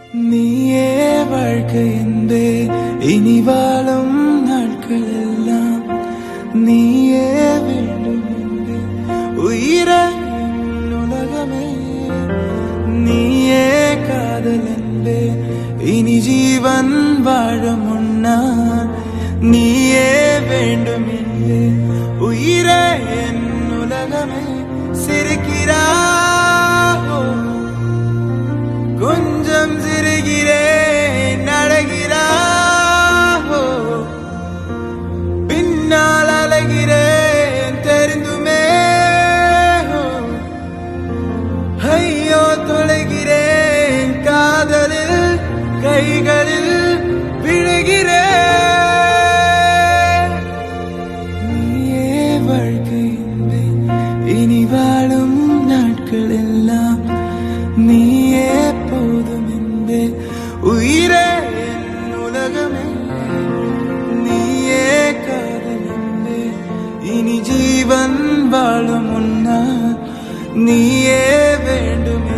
நீயே வாழ்க்கை என்பே இனி வாழும் நாட்கள் எல்லாம் நீயே வேண்டும் என்பே உயிரே உலகமே நீயே காதல் என்பே இனி ஜீவன் வாழ முன்னால் நீயே வேண்டும் என்பே உயிரே என் உலகமே சிரிக்கிறாயோ கொஞ்சம் சிரிக்கிறேன் நடக்கிறாயோ பின்னால் அலைகிறேன் தெரிந்துமே ஐயோ தொலைகிறேன் காதலில் கைகளில் விழுகிறேன் நீயே வாழ்க்கை என்பே இனி வாழும் நாட்கள் எல்லாம் நீயே போதும் என்பே உயிரே என் உலகமே நீயே காதல் என்பே இனி ஜீவன் வாழும் முன்னால் நீயே